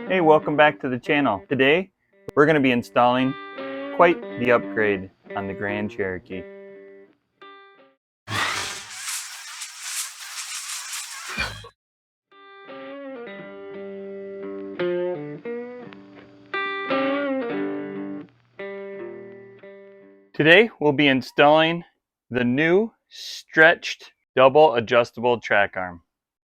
Hey, welcome back to the channel. Today, we're going to be installing quite the upgrade on the Grand Cherokee. Today, we'll be installing the new stretched double adjustable track arm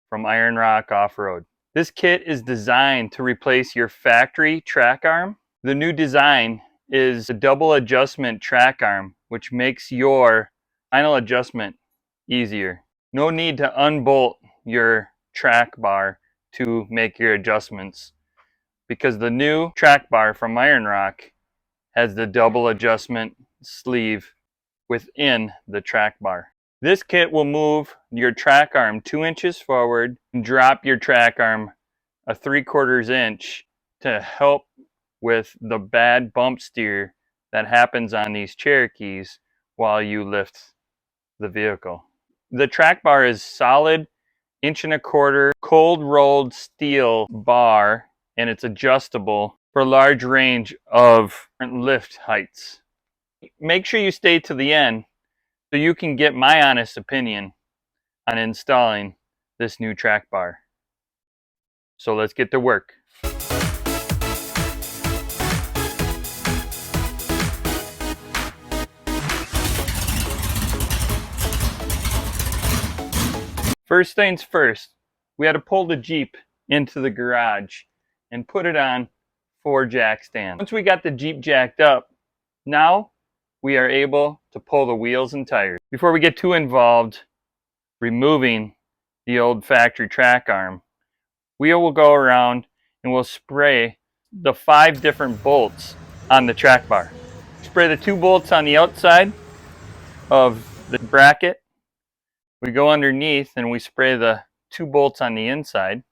from Iron Rock Off-Road. This kit is designed to replace your factory track arm. The new design is a double adjustment track arm, which makes your final adjustment easier. No need to unbolt your track bar to make your adjustments, because the new track bar from Iron Rock has the double adjustment sleeve within the track bar. This kit will move your track arm 2 inches forward and drop your track arm a 3/4 inch to help with the bad bump steer that happens on these Cherokees while you lift the vehicle. The track bar is solid 1.25 inch cold rolled steel bar, and it's adjustable for a large range of lift heights. Make sure you stay to the end so you can get my honest opinion on installing this new track bar. So let's get to work. First things first, we had to pull the Jeep into the garage and put it on 4 jack stands. Once we got the Jeep jacked up, now we are able to pull the wheels and tires. Before we get too involved removing the old factory track arm, we will go around and we'll spray the 5 different bolts on the track bar. Spray the 2 bolts on the outside of the bracket. We go underneath and we spray the 2 bolts on the inside,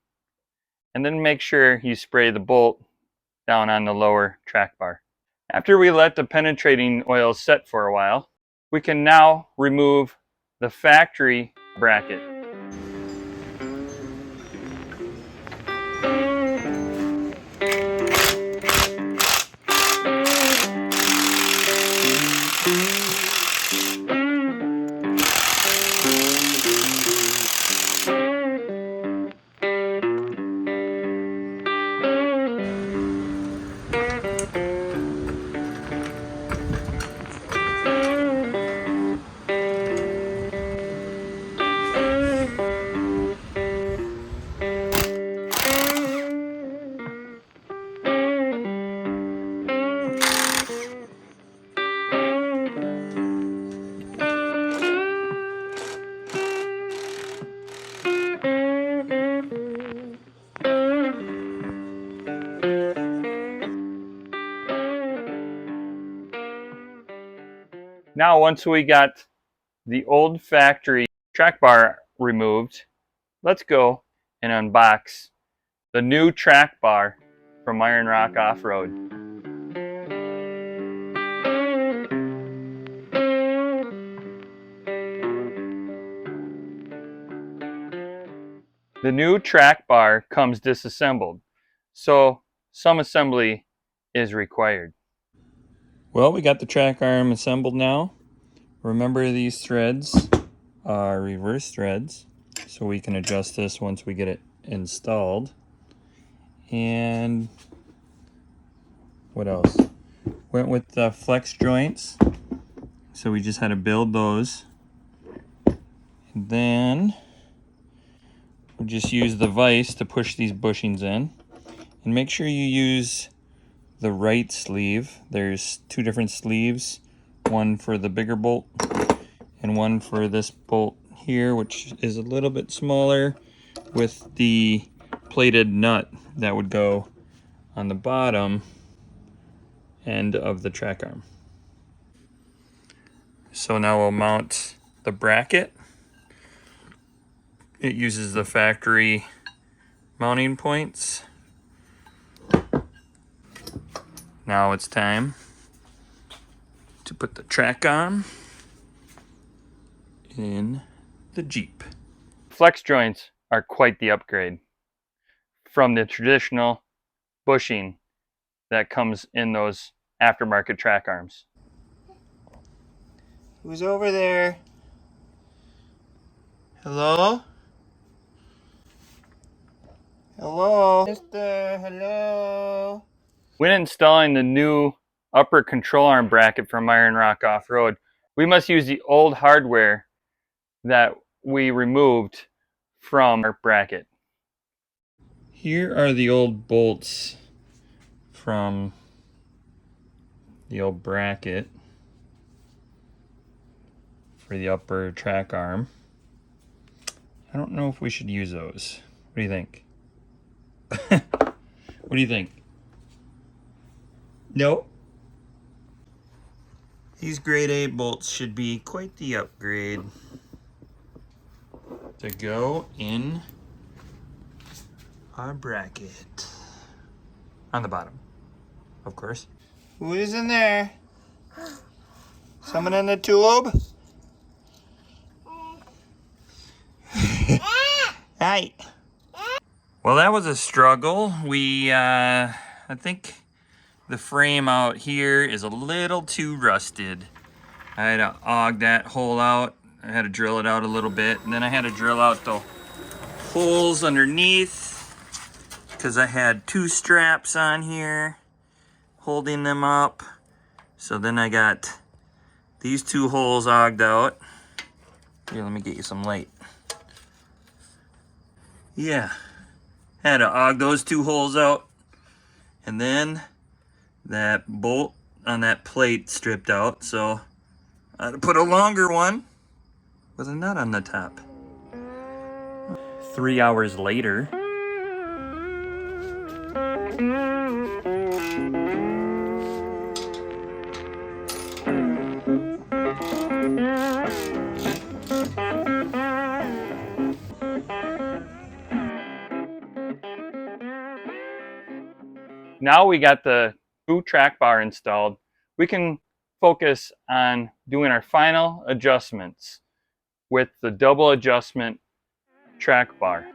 and then make sure you spray the bolt down on the lower track bar. After we let the penetrating oil set for a while, we can now remove the factory bracket. Now, once we got the old factory track bar removed, let's go and unbox the new track bar from Iron Rock Off-Road. The new track bar comes disassembled, so some assembly is required. Well, we got the track arm assembled now. Remember, these threads are reverse threads, so we can adjust this once we get it installed. And what else? Went with the flex joints, so we just had to build those. And then we'll just use the vise to push these bushings in. And make sure you use the right sleeve. There's 2 different sleeves, one for the bigger bolt and one for this bolt here, which is a little bit smaller, with the plated nut that would go on the bottom end of the track arm. So now we'll mount the bracket. It uses the factory mounting points. Now it's time to put the track arm in the Jeep. flex joints are quite the upgrade from the traditional bushing that comes in those aftermarket track arms. Who's over there? Hello? Hello? Mister, hello? When installing the new upper control arm bracket from Iron Rock Off-Road, we must use the old hardware that we removed from our bracket. Here are the old bolts from the old bracket for the upper track arm. I don't know if we should use those. What do you think? What do you think? No? These grade A bolts should be quite the upgrade To go in our bracket. on the bottom, of course. Who is in there? Someone in the tube? Hi. Well, that was a struggle. I think the frame out here is a little too rusted. I had to aug that hole out. I had to drill it out a little bit, and then I had to drill out the holes underneath because I had two straps on here holding them up. So then I got these two holes auged out. Here, let me get you some light. Yeah, had to aug those two holes out, and then that bolt on that plate stripped out, so I had to put a longer one with a nut on the top. 3 hours later, now we got the new track bar installed, we can focus on doing our final adjustments with the double adjustment track bar.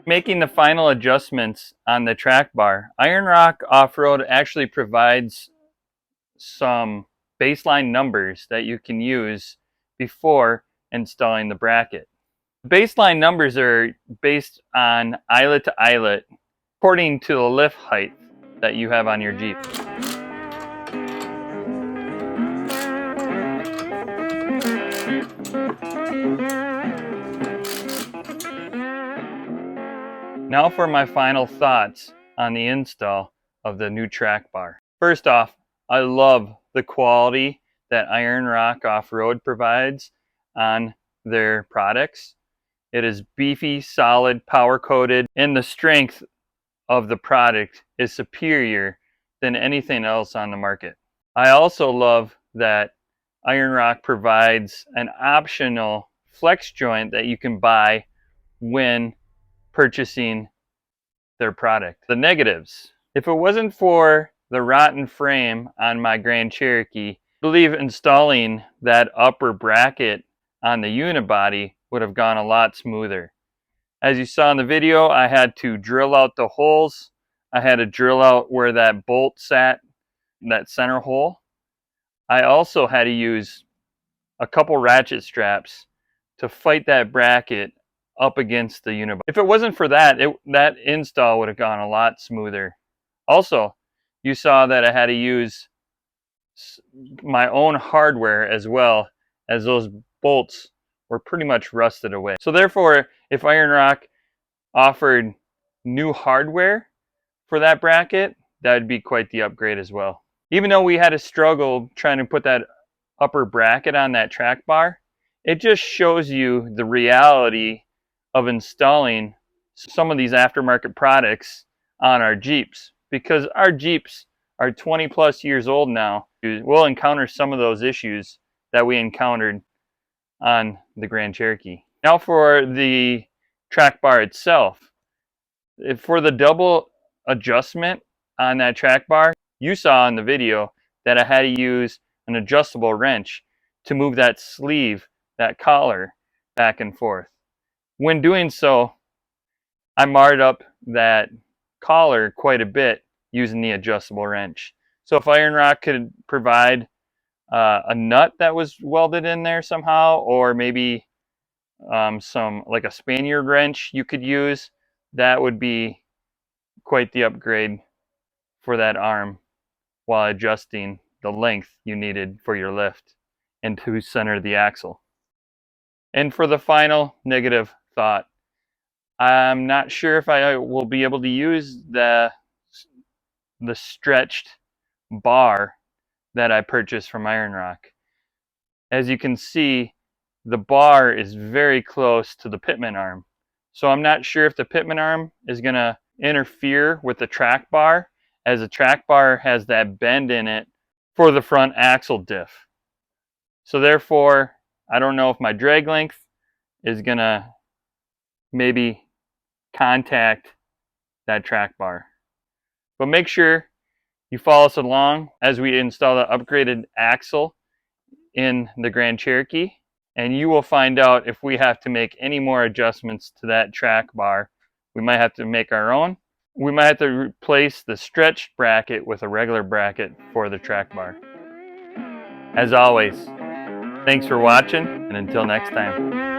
Making the final adjustments on the track bar, Iron Rock Off-Road actually provides some baseline numbers that you can use before installing the bracket. Baseline numbers are based on eyelet to eyelet according to the lift height that you have on your Jeep. Now for my final thoughts on the install of the new track bar. First off, I love the quality that Iron Rock Off-Road provides on their products. It is beefy, solid, power-coated, and the strength of the product is superior than anything else on the market. I also love that Iron Rock provides an optional flex joint that you can buy when purchasing their product. The negatives. If it wasn't for the rotten frame on my Grand Cherokee, I believe installing that upper bracket on the unibody would have gone a lot smoother. As you saw in the video, I had to drill out the holes. I had to drill out where that bolt sat, that center hole. I also had to use a couple ratchet straps to fight that bracket up against the unibody. If it wasn't for that, that install would have gone a lot smoother. Also, you saw that I had to use my own hardware as well, as those bolts were pretty much rusted away. So therefore, if Iron Rock offered new hardware for that bracket, that would be quite the upgrade as well. Even though we had to struggle trying to put that upper bracket on that track bar, it just shows you the reality of installing some of these aftermarket products on our Jeeps, because our Jeeps are 20 plus years old now, we'll encounter some of those issues that we encountered on the Grand Cherokee. Now for the track bar itself. For the double adjustment on that track bar, you saw in the video that I had to use an adjustable wrench to move that sleeve, that collar, back and forth. When doing so, I marred up that collar quite a bit using the adjustable wrench. So if Iron Rock could provide a nut that was welded in there somehow, or maybe some like a Spaniard wrench you could use, that would be quite the upgrade for that arm while adjusting the length you needed for your lift and to center the axle. And for the final negative thought, I'm not sure if I will be able to use the stretched bar that I purchased from Iron Rock. As you can see, the bar is very close to the pitman arm. So I'm not sure if the pitman arm is going to interfere with the track bar, as the track bar has that bend in it for the front axle diff. So therefore, I don't know if my drag length is going to maybe contact that track bar. But make sure you follow us along as we install the upgraded axle in the Grand Cherokee, and you will find out if we have to make any more adjustments to that track bar. We might have to make our own. We might have to replace the stretched bracket with a regular bracket for the track bar. As always, thanks for watching, and until next time.